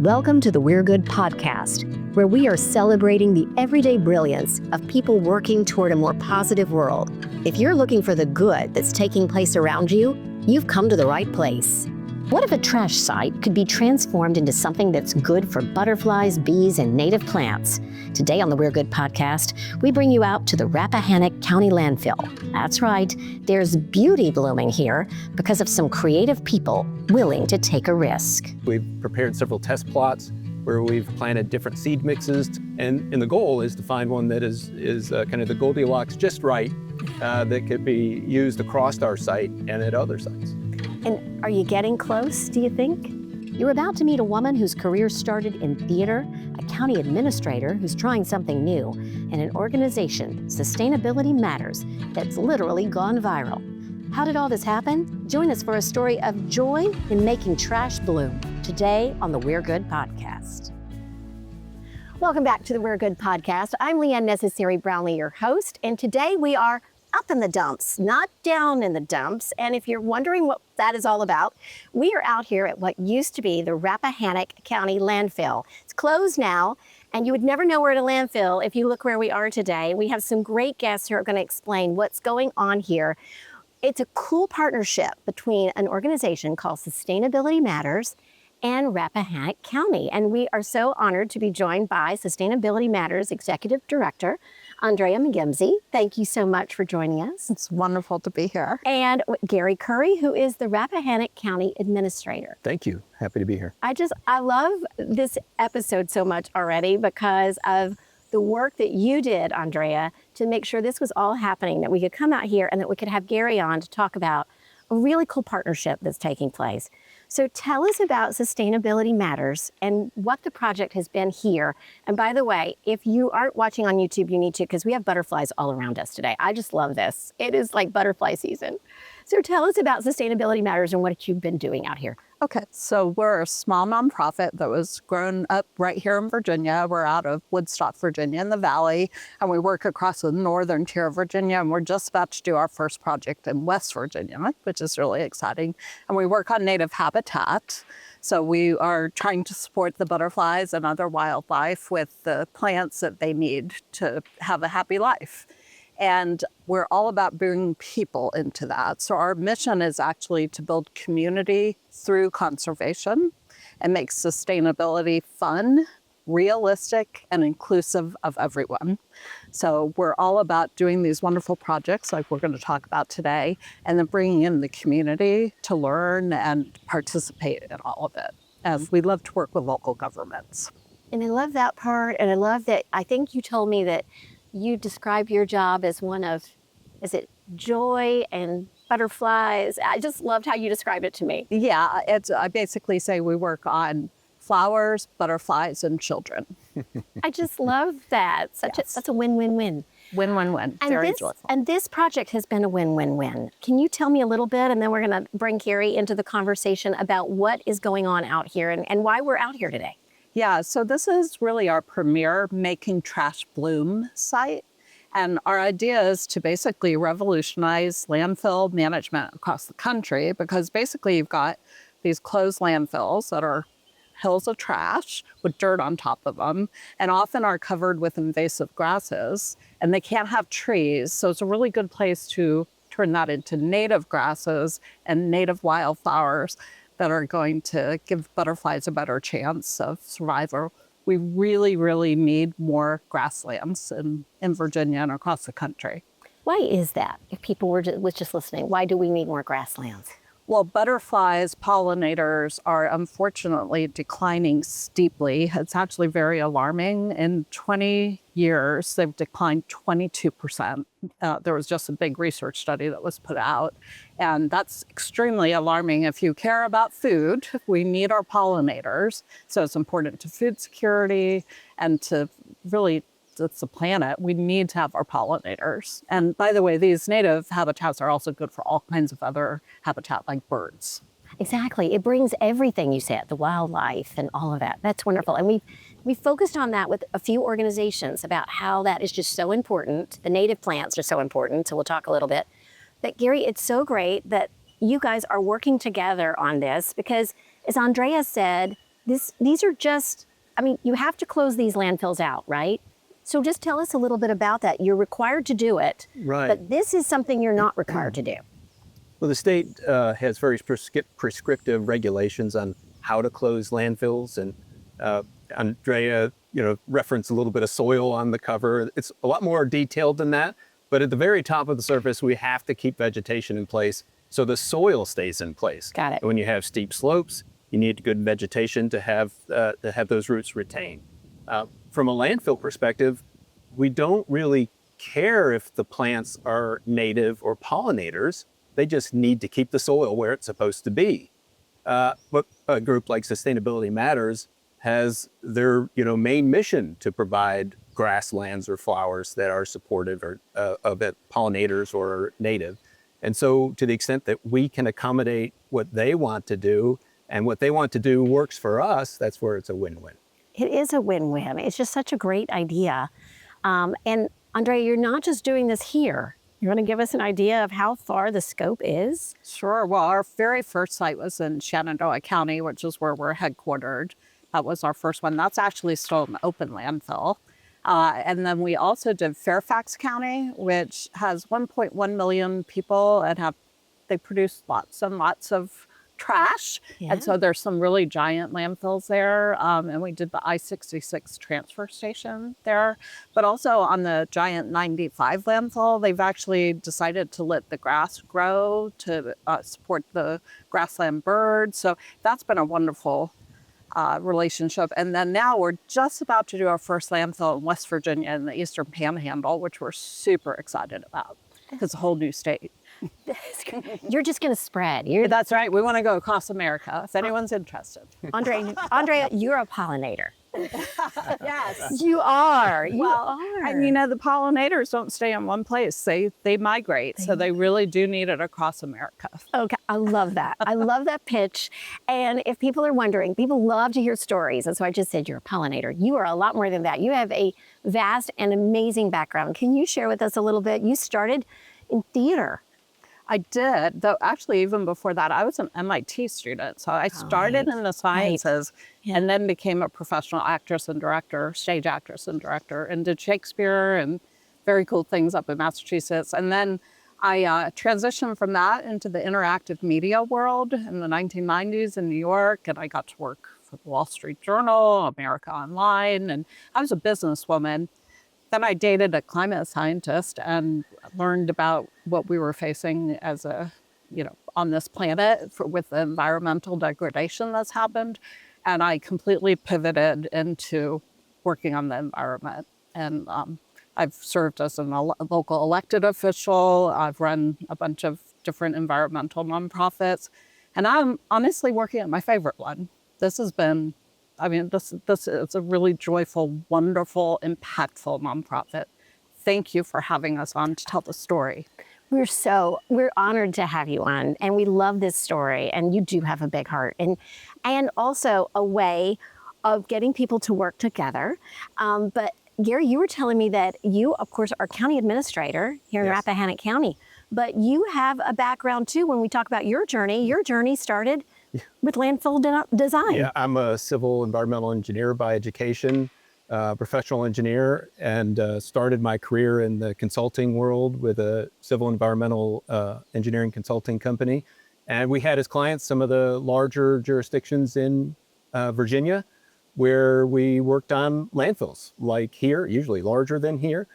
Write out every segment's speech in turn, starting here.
Welcome to the We're Good podcast, where we are celebrating the everyday brilliance of people working toward a more positive world. If you're looking for the good that's taking place around you, you've come to the right place. What if a trash site could be transformed into something that's good for butterflies, bees, and native plants? Today on the We're Good podcast, we bring you out to the Rappahannock County Landfill. That's right, there's beauty blooming here because of some creative people willing to take a risk. We've prepared several test plots where we've planted different seed mixes, and the goal is to find one that is kind of the Goldilocks just right, that could be used across our site and at other sites. And are you getting close, do you think? You're about to meet a woman whose career started in theater, a county administrator who's trying something new, and an organization, Sustainability Matters, that's literally gone viral. How did all this happen? Join us for a story of joy in making trash bloom today on the We're Good podcast. Welcome back to the We're Good podcast. I'm Leanne Necessary Brownlee, your host, and today we are up in the dumps, not down in the dumps. And if you're wondering what that is all about, we are out here at what used to be the Rappahannock County Landfill. It's closed now, and you would never know we're at a landfill if you look where we are today. We have some great guests who are going to explain what's going on here. It's a cool partnership between an organization called Sustainability Matters and Rappahannock County. And we are so honored to be joined by Sustainability Matters Executive Director, Andrea McGimsey. Thank you so much for joining us. It's wonderful to be here. And Gary Curry, who is the Rappahannock County Administrator. Thank you. Happy to be here. I love this episode so much already because of the work that you did, Andrea, to make sure this was all happening, that we could come out here and that we could have Gary on to talk about a really cool partnership that's taking place. So tell us about Sustainability Matters and what the project has been here. And by the way, if you aren't watching on YouTube, you need to, because we have butterflies all around us today. I just love this. It is like butterfly season. So tell us about Sustainability Matters and what you've been doing out here. Okay, so we're a small nonprofit that was grown up right here in Virginia. We're out of Woodstock, Virginia in the Valley, and we work across the northern tier of Virginia, and we're just about to do our first project in West Virginia, which is really exciting. And we work on native habitat. So we are trying to support the butterflies and other wildlife with the plants that they need to have a happy life. And we're all about bringing people into that. So our mission is actually to build community through conservation and make sustainability fun, realistic, and inclusive of everyone. So we're all about doing these wonderful projects like we're going to talk about today, and then bringing in the community to learn and participate in all of it. And we love to work with local governments. And I love that part. And I love that, I think you told me that you describe your job as one of, is it joy and butterflies? I just loved how you described it to me. Yeah, I basically say we work on flowers, butterflies, and children. I just love that. That's a win-win-win. Win-win-win, very joyful. And this project has been a win-win-win. Can you tell me a little bit, and then we're going to bring Carrie into the conversation about what is going on out here and why we're out here today. Yeah, so this is really our premier Making Trash Bloom site. And our idea is to basically revolutionize landfill management across the country, because basically you've got these closed landfills that are hills of trash with dirt on top of them, and often are covered with invasive grasses, and they can't have trees. So it's a really good place to turn that into native grasses and native wildflowers that are going to give butterflies a better chance of survival. We really, really need more grasslands in Virginia and across the country. Why is that? If people were just listening, why do we need more grasslands? Well, butterflies, pollinators are unfortunately declining steeply. It's actually very alarming. In 20 years, they've declined 22%. There was just a big research study that was put out, and that's extremely alarming. If you care about food, we need our pollinators. So it's important to food security and to really, it's the planet. We need to have our pollinators. And by the way, these native habitats are also good for all kinds of other habitat like birds. Exactly. It brings everything you said, the wildlife and all of that. That's wonderful. And we focused on that with a few organizations about how that is just so important. The native plants are so important, so we'll talk a little bit. But Gary, it's so great that you guys are working together on this because, as Andrea said, These are just, I mean, you have to close these landfills out, right? So just tell us a little bit about that. You're required to do it, Right. but this is something you're not required to do. Well, the state has very prescriptive regulations on how to close landfills, and Andrea, referenced a little bit of soil on the cover. It's a lot more detailed than that, but at the very top of the surface, we have to keep vegetation in place so the soil stays in place. Got it. When you have steep slopes, you need good vegetation to have those roots retained. From a landfill perspective, we don't really care if the plants are native or pollinators. They just need to keep the soil where it's supposed to be. But a group like Sustainability Matters has their main mission to provide grasslands or flowers that are supportive or of it, pollinators or native. And so to the extent that we can accommodate what they want to do and what they want to do works for us, that's where it's a win-win. It is a win-win. It's just such a great idea. And Andrea, you're not just doing this here. You want to give us an idea of how far the scope is? Sure. Well, our very first site was in Shenandoah County, which is where we're headquartered. That was our first one. That's actually still an open landfill. And then we also did Fairfax County, which has 1.1 million people and they produce lots and lots of trash. Yeah. And so there's some really giant landfills there. And we did the I-66 transfer station there. But also on the giant 95 landfill, they've actually decided to let the grass grow to support the grassland birds. So that's been a wonderful relationship. And then now we're just about to do our first landfill in West Virginia in the Eastern Panhandle, which we're super excited about. It's a whole new state. You're just going to spread. That's right. We want to go across America if anyone's interested. Andrea, you're a pollinator. Yes. You are. And the pollinators don't stay in one place. They migrate. So they really do need it across America. Okay, I love that. I love that pitch. And if people are wondering, people love to hear stories. And so I just said you're a pollinator. You are a lot more than that. You have a vast and amazing background. Can you share with us a little bit? You started in theater. I did, though actually even before that, I was an MIT student. So I started in the sciences and then became a professional actress and director, stage actress and director, and did Shakespeare and very cool things up in Massachusetts. And then I transitioned from that into the interactive media world in the 1990s in New York, and I got to work for the Wall Street Journal, America Online, and I was a businesswoman. Then I dated a climate scientist and learned about what we were facing as on this planet with the environmental degradation that's happened. And I completely pivoted into working on the environment. And I've served as a local elected official. I've run a bunch of different environmental nonprofits. And I'm honestly working at my favorite one. This has been this is a really joyful, wonderful, impactful nonprofit. Thank you for having us on to tell the story. We're honored to have you on, and we love this story, and you do have a big heart, and also a way of getting people to work together. But Gary, you were telling me that you, of course, are county administrator here in Rappahannock County, but you have a background too. When we talk about your journey started with landfill design. Yeah, I'm a civil environmental engineer by education, professional engineer, and started my career in the consulting world with a civil environmental engineering consulting company. And we had as clients some of the larger jurisdictions in Virginia, where we worked on landfills, like here, usually larger than here,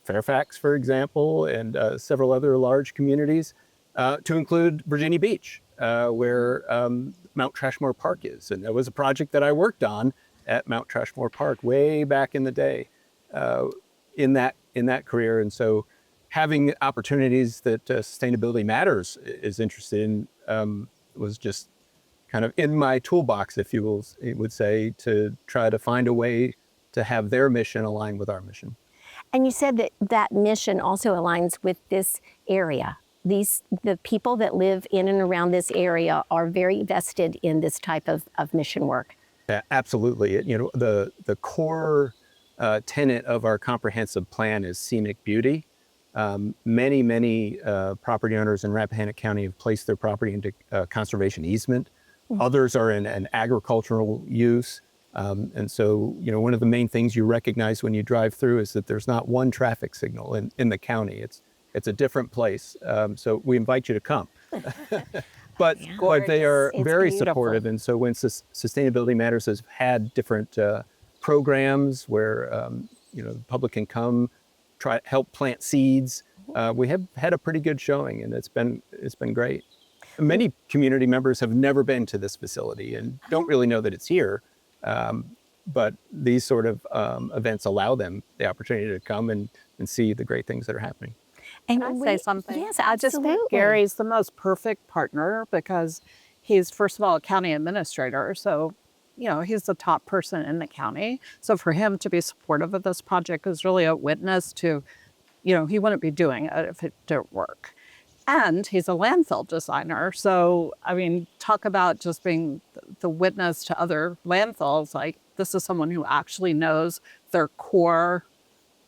Fairfax, for example, and several other large communities, to include Virginia Beach, where Mount Trashmore Park is. And that was a project that I worked on at Mount Trashmore Park way back in the day in that career. And so having opportunities that Sustainability Matters is interested in was just kind of in my toolbox, if you would say, to try to find a way to have their mission align with our mission. And you said that mission also aligns with this area. The people that live in and around this area are very vested in this type of mission work. Yeah, absolutely. The core tenet of our comprehensive plan is scenic beauty. Many property owners in Rappahannock County have placed their property into conservation easement Others are in an agricultural use. And so, one of the main things you recognize when you drive through is that there's not one traffic signal in the county. It's a different place. So we invite you to come. But they are It's very beautiful. supportive. And so when Sustainability Matters has had different programs where, the public can come, help plant seeds, we have had a pretty good showing, and it's been great. Many community members have never been to this facility and don't really know that it's here. But these sort of events allow them the opportunity to come and see the great things that are happening. And Can I say something? Yes, I just think Gary's the most perfect partner because he's, first of all, a county administrator. So, he's the top person in the county. So for him to be supportive of this project is really a witness to, he wouldn't be doing it if it didn't work. And he's a landfill designer. So, talk about just being the witness to other landfills. Like, this is someone who actually knows their core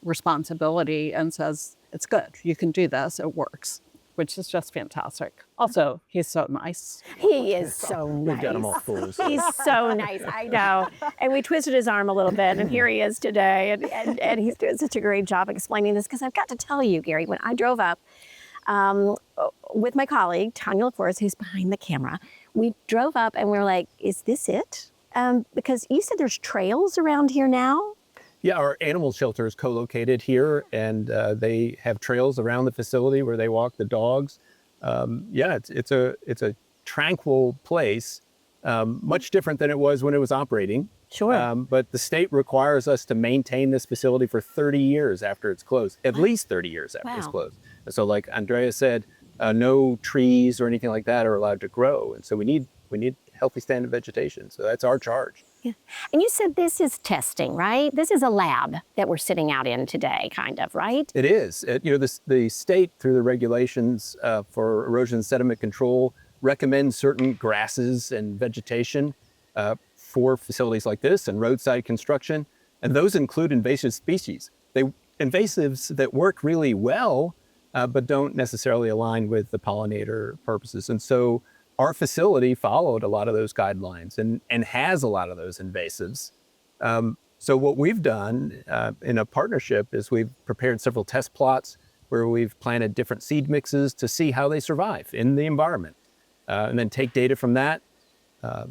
responsibility and says, it's good, you can do this, it works, which is just fantastic. Also, he's so nice. He is so nice. We've got him all fools. He's so nice, I know. And we twisted his arm a little bit, and here he is today. And he's doing such a great job explaining this, because I've got to tell you, Gary, when I drove up with my colleague, Tanya LaForest, who's behind the camera, we drove up and we were like, is this it? Because you said there's trails around here now? Yeah, our animal shelter is co-located here, and they have trails around the facility where they walk the dogs. It's a tranquil place, much different than it was when it was operating. Sure. But the state requires us to maintain this facility for 30 years after it's closed, at least 30 years after it's closed. So like Andrea said, no trees or anything like that are allowed to grow. And so we need healthy standing vegetation. So that's our charge. Yeah. And you said this is testing, right? This is a lab that we're sitting out in today, kind of, right? It is. The state, through the regulations for erosion and sediment control, recommends certain grasses and vegetation for facilities like this and roadside construction. And those include invasive species. Invasives that work really well, but don't necessarily align with the pollinator purposes. And so our facility followed a lot of those guidelines and has a lot of those invasives. So what we've done in a partnership is we've prepared several test plots where we've planted different seed mixes to see how they survive in the environment. And then take data from that,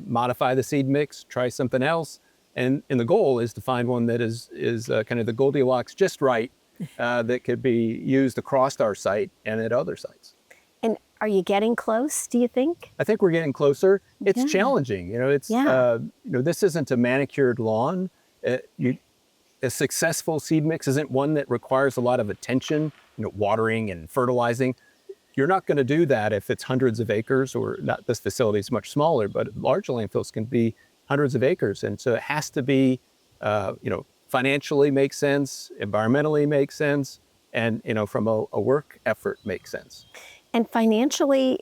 modify the seed mix, try something else. And the goal is to find one that is kind of the Goldilocks just right that could be used across our site and at other sites. And are you getting close, do you think? I think we're getting closer. It's challenging. This isn't a manicured lawn. A successful seed mix isn't one that requires a lot of attention, watering and fertilizing. You're not going to do that if it's hundreds of acres, or not. This facility is much smaller, but large landfills can be hundreds of acres. And so it has to be, financially make sense, environmentally make sense, and, from a work effort make sense. And financially,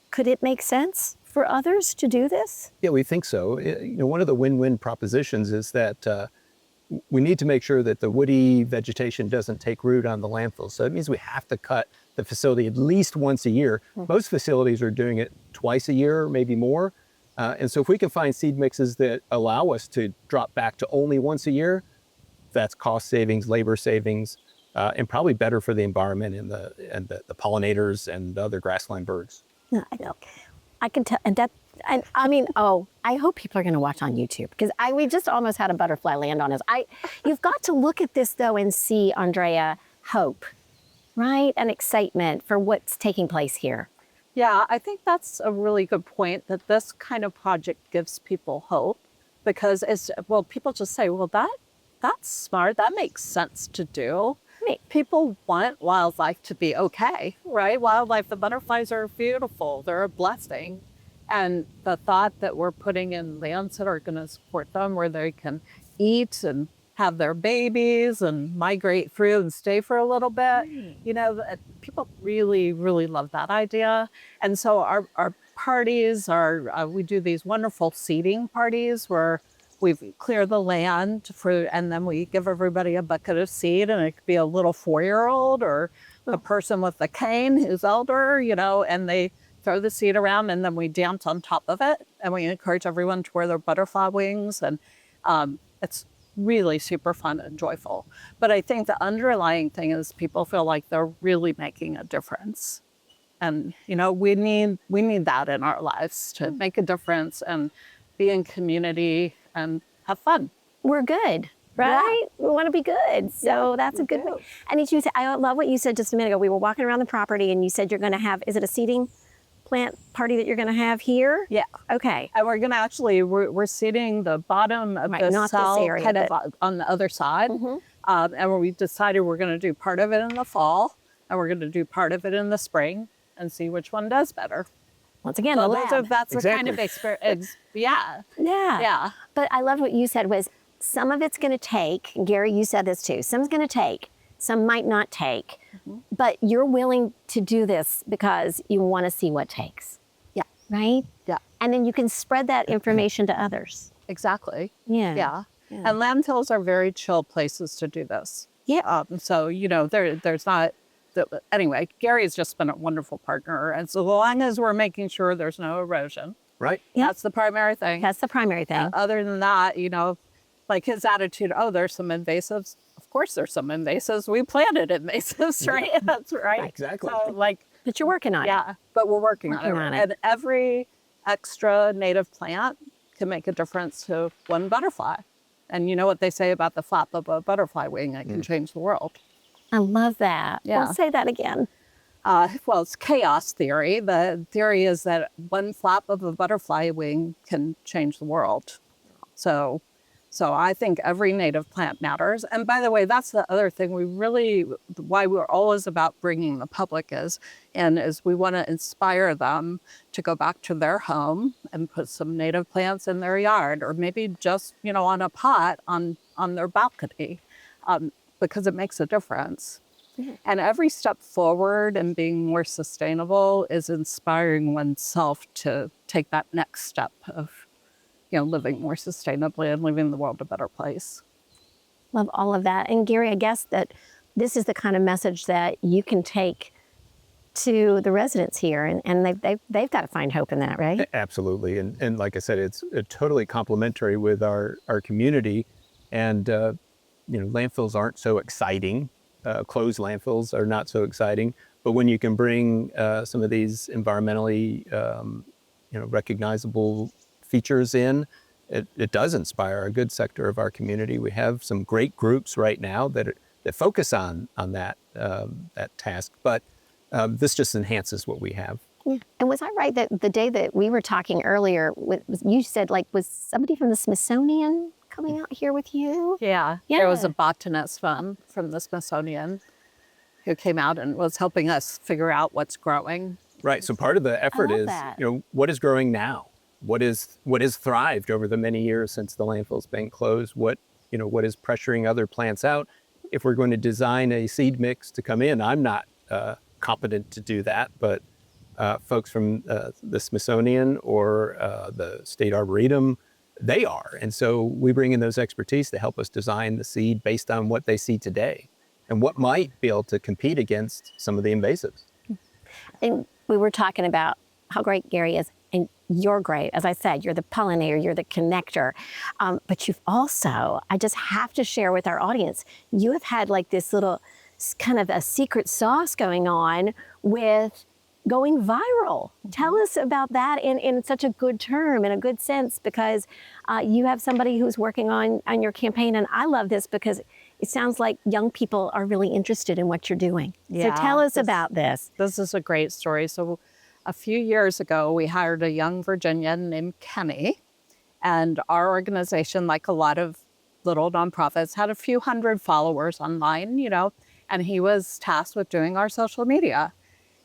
could it make sense for others to do this? Yeah, we think so. One of the win-win propositions is that we need to make sure that the woody vegetation doesn't take root on the landfill. So it means we have to cut the facility at least once a year. Most facilities are doing it twice a year, maybe more. And so if we can find seed mixes that allow us to drop back to only once a year, that's cost savings, labor savings, and probably better for the environment and the pollinators and the other grassland birds. Yeah, I know. I can tell, I hope people are going to watch on YouTube, because we just almost had a butterfly land on us. You've got to look at this though and see, Andrea, hope, right? And excitement for what's taking place here. Yeah, I think that's a really good point, that this kind of project gives people hope, because people just say, well, that's smart. That makes sense to do. People want wildlife to be okay, right? Wildlife, the butterflies are beautiful. They're a blessing. And the thought that we're putting in lands that are going to support them, where they can eat and have their babies and migrate through and stay for a little bit, people really, really love that idea. And so our parties we do these wonderful seeding parties where we clear the land and then we give everybody a bucket of seed, and it could be a little 4-year-old or a person with a cane who's elder, and they throw the seed around, and then we dance on top of it. And we encourage everyone to wear their butterfly wings. And it's really super fun and joyful. But I think the underlying thing is people feel like they're really making a difference. And, we need that in our lives to make a difference and be in community and have fun. We're good, right? We want to be good. So that's a good way. And did you say, I love what you said just a minute ago. We were walking around the property and you said you're going to have, is it a seeding plant party that you're going to have here? Yeah. Okay. And we're going to actually, we're seeding the bottom of the not cell this area, kind of on the other side. And we decided we're going to do part of it in the fall and we're going to do part of it in the spring and see which one does better. Once again, So the lab. that's Exactly. the kind of experience. Yeah. Yeah. But I loved what you said was some of it's going to take, and Gary, you said this too, some's going to take, some might not take, but you're willing to do this because you want to see what takes. Yeah. Right? Yeah. And then you can spread that information to others. Exactly. Yeah. Yeah. Yeah. And landfills are very chill places to do this. Yeah. So, there's not, anyway, Gary's just been a wonderful partner. And so long as we're making sure there's no erosion, Right. Yeah. that's the primary thing. That's the primary thing. Other than that, like his attitude, there's some invasives. Of course there's some invasives. We planted invasives, right? That's right. Exactly. So But you're working on it. yeah, but we're working on it. And every extra native plant can make a difference to one butterfly. And you know what they say about the flap of a butterfly wing? It can change the world. I love that. Yeah. Well, say that again. Well, it's chaos theory. The theory is that one flap of a butterfly wing can change the world. So I think every native plant matters. And by the way, that's the other thing why we're always about bringing the public is we want to inspire them to go back to their home and put some native plants in their yard, or maybe just, on a pot on their balcony, because it makes a difference. And every step forward in being more sustainable is inspiring oneself to take that next step of, living more sustainably and leaving the world a better place. Love all of that. And Gary, I guess that this is the kind of message that you can take to the residents here, and they've got to find hope in that, right? Absolutely. And like I said, it's totally complementary with our community. And, landfills aren't so exciting. Closed landfills are not so exciting. But when you can bring some of these environmentally, recognizable features in, it does inspire a good sector of our community. We have some great groups right now that focus on that task, but this just enhances what we have. Yeah. And was I right that the day that we were talking earlier, you said was somebody from the Smithsonian coming out here with you? Yeah. There was a botanist from the Smithsonian who came out and was helping us figure out what's growing. Right. So part of the effort is, what is growing now? What has thrived over the many years since the landfill's been closed? What is pressuring other plants out? If we're going to design a seed mix to come in, I'm not competent to do that, but folks from the Smithsonian or the State Arboretum, they are. And so we bring in those expertise to help us design the seed based on what they see today and what might be able to compete against some of the invasives. And we were talking about how great Gary is. And you're great. As I said, you're the pollinator, you're the connector. But you've also, I just have to share with our audience, you have had this little kind of a secret sauce going on with going viral. Tell us about that in such a good term, in a good sense, because you have somebody who's working on your campaign. And I love this because it sounds like young people are really interested in what you're doing. Yeah, so tell us about this. This is a great story. So a few years ago, we hired a young Virginian named Kenny, and our organization, like a lot of little nonprofits, had a few hundred followers online, and he was tasked with doing our social media.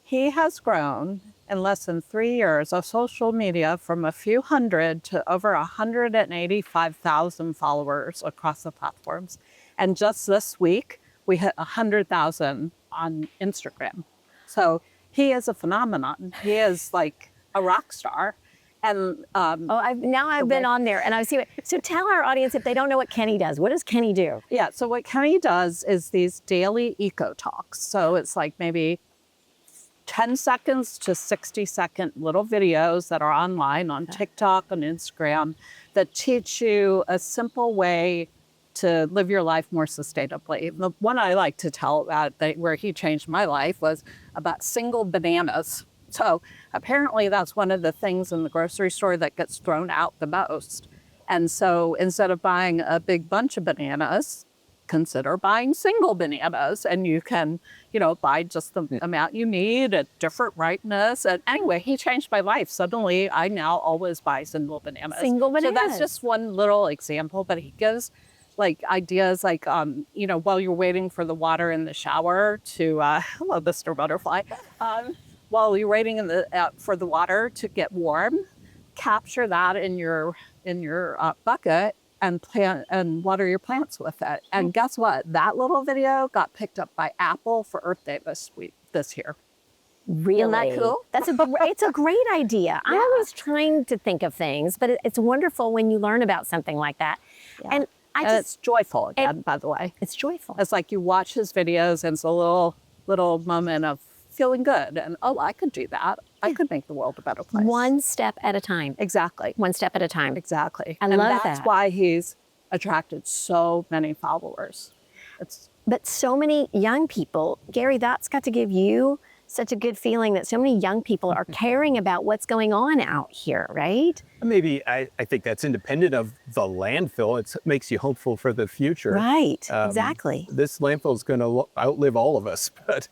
He has grown in less than 3 years of social media from a few hundred to over 185,000 followers across the platforms. And just this week, we hit 100,000 on Instagram. So he is a phenomenon. He is like a rock star. And I've been on there and I see it. So tell our audience, if they don't know what Kenny does, what does Kenny do? Yeah, so what Kenny does is these daily eco talks. So it's like maybe 10 seconds to 60-second little videos that are online on TikTok and Instagram that teach you a simple way to live your life more sustainably. The one I like to tell about where he changed my life was about single bananas. So apparently that's one of the things in the grocery store that gets thrown out the most. And so instead of buying a big bunch of bananas, consider buying single bananas, and you can, buy just the amount you need at different ripeness. And anyway, he changed my life. Suddenly, I now always buy single bananas. Single bananas. So that's just one little example, but he gives ideas while you're waiting for the water in the shower to, hello, Mr. Butterfly, while you're waiting for the water to get warm, capture that in your bucket and plant and water your plants with it. And guess what? That little video got picked up by Apple for Earth Day this year. Really? Isn't that cool? It's a great idea. I'm always trying to think of things, but it's wonderful when you learn about something like that. Yeah. And it's joyful again, by the way. It's joyful. It's like you watch his videos and it's a little moment of feeling good. And, I could do that. I could make the world a better place. One step at a time. Exactly. One step at a time. Exactly. I love that. That's why he's attracted so many followers. But so many young people, Gary, that's got to give you such a good feeling that so many young people are caring about what's going on out here, right? Maybe I think that's independent of the landfill. It makes you hopeful for the future. Right, exactly. This landfill is going to outlive all of us, but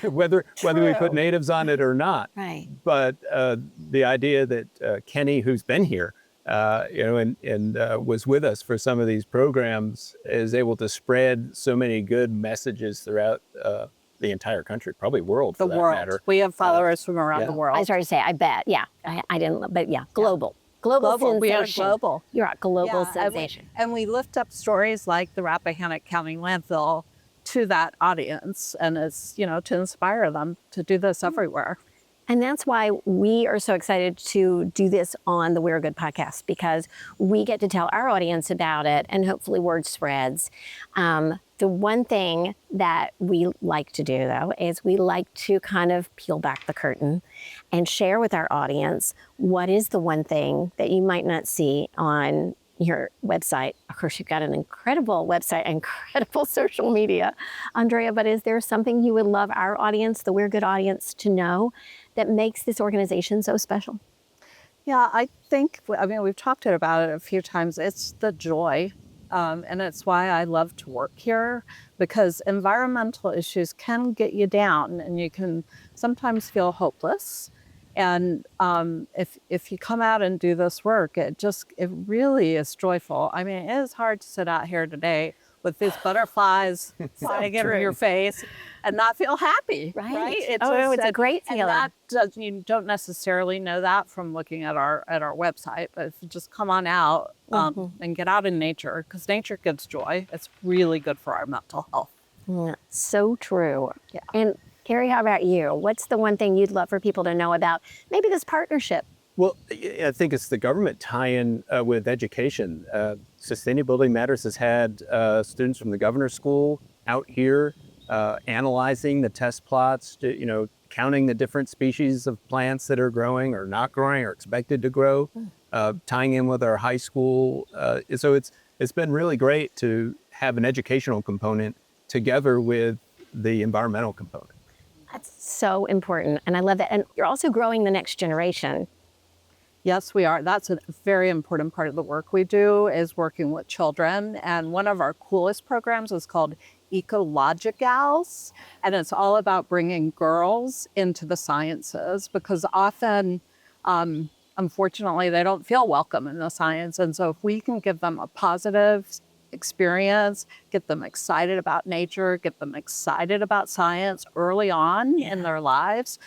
whether we put natives on it or not. Right. But the idea that Kenny, who's been here, and was with us for some of these programs, is able to spread so many good messages throughout the entire country, probably world for that matter. We have followers from around the world. I started to say, I bet, yeah. I didn't, but yeah, global. Global sensation. We are global. You're a global sensation. And we lift up stories like the Rappahannock County landfill to that audience, and it's, to inspire them to do this everywhere. And that's why we are so excited to do this on the We're Good podcast, because we get to tell our audience about it and hopefully word spreads. The one thing that we like to do, though, is we like to kind of peel back the curtain and share with our audience what is the one thing that you might not see on your website. Of course, you've got an incredible website, incredible social media, Andrea, but is there something you would love our audience, the We're Good audience, to know that makes this organization so special? Yeah, I think, we've talked about it a few times. It's the joy. And it's why I love to work here, because environmental issues can get you down and you can sometimes feel hopeless. And if you come out and do this work, it really is joyful. It is hard to sit out here today with these butterflies flying in your face and not feel happy. Right? It's a great feeling. And you don't necessarily know that from looking at our website, but if you just come on out and get out in nature, because nature gives joy. It's really good for our mental health. Yeah, so true. Yeah. And Gary, how about you? What's the one thing you'd love for people to know about maybe this partnership? Well, I think it's the government tie-in with education. Sustainability Matters has had students from the governor's school out here analyzing the test plots, counting the different species of plants that are growing or not growing or expected to grow, tying in with our high school. So it's been really great to have an educational component together with the environmental component. That's so important. And I love that. And you're also growing the next generation. Yes, we are. That's a very important part of the work we do, is working with children. And one of our coolest programs is called Ecologicals. And it's all about bringing girls into the sciences, because often, unfortunately, they don't feel welcome in the science. And so if we can give them a positive experience, get them excited about nature, get them excited about science early on in their lives,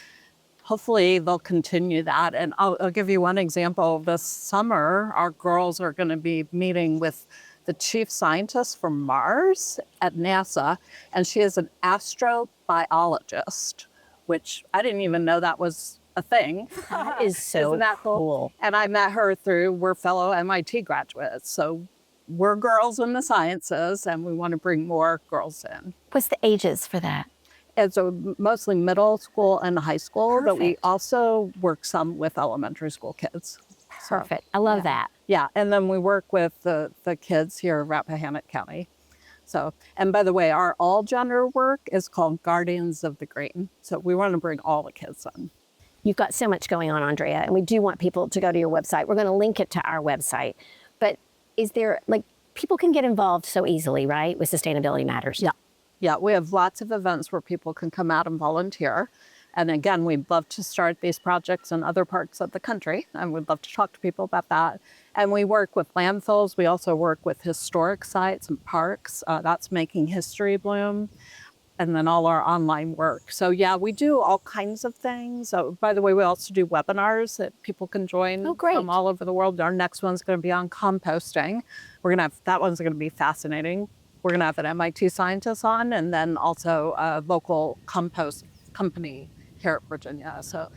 hopefully they'll continue that. And I'll give you one example. This summer, our girls are going to be meeting with the chief scientist from Mars at NASA, and she is an astrobiologist, which I didn't even know that was a thing. That is so Isn't that cool. And I met her we're fellow MIT graduates. So we're girls in the sciences, and we want to bring more girls in. What's the ages for that? It's mostly middle school and high school, but we Perfect. also work some with elementary school kids. So, Perfect. I love yeah. that. Yeah, and then we work with the kids here in Rappahannock County. So, and by the way, our all gender work is called Guardians of the Green. So we want to bring all the kids in. You've got so much going on, Andrea, and we do want people to go to your website. We're going to link it to our website. But is there, like, people can get involved so easily, right, with Sustainability Matters? Yeah. Yeah, we have lots of events where people can come out and volunteer. And again, we'd love to start these projects in other parts of the country, and we'd love to talk to people about that. And we work with landfills. We also work with historic sites and parks. That's making history bloom. And then all our online work. So yeah, we do all kinds of things. By the way, we also do webinars that people can join from all over the world. Our next one's going to be on composting. That one's going to be fascinating. We're going to have an MIT scientist on, and then also a local compost company here at Virginia. So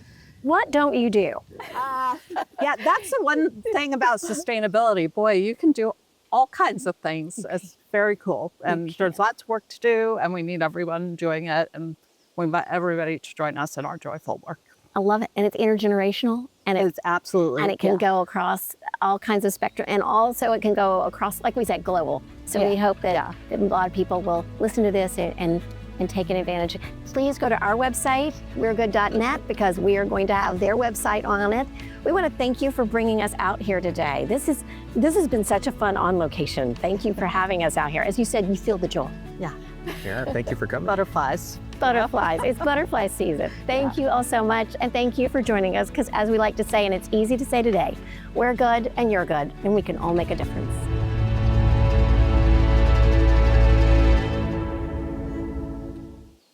What don't you do? yeah, that's the one thing about sustainability. Boy, you can do all kinds of things. It's very cool. And there's lots of work to do, and we need everyone doing it. And we invite everybody to join us in our joyful work. I love it. And it's intergenerational. And It's absolutely. and it can go across all kinds of spectrum. And also it can go across, like we said, global. So we hope that, that a lot of people will listen to this and take an advantage. Please go to our website, we'regood.net, because we are going to have their website on it. We want to thank you for bringing us out here today. This has been such a fun on location. Thank you for having us out here. As you said, you feel the joy. Yeah. Yeah, thank you for coming. Butterflies. Butterflies. It's butterfly season. Thank you all so much. And thank you for joining us, because as we like to say, and it's easy to say today, we're good and you're good, and we can all make a difference.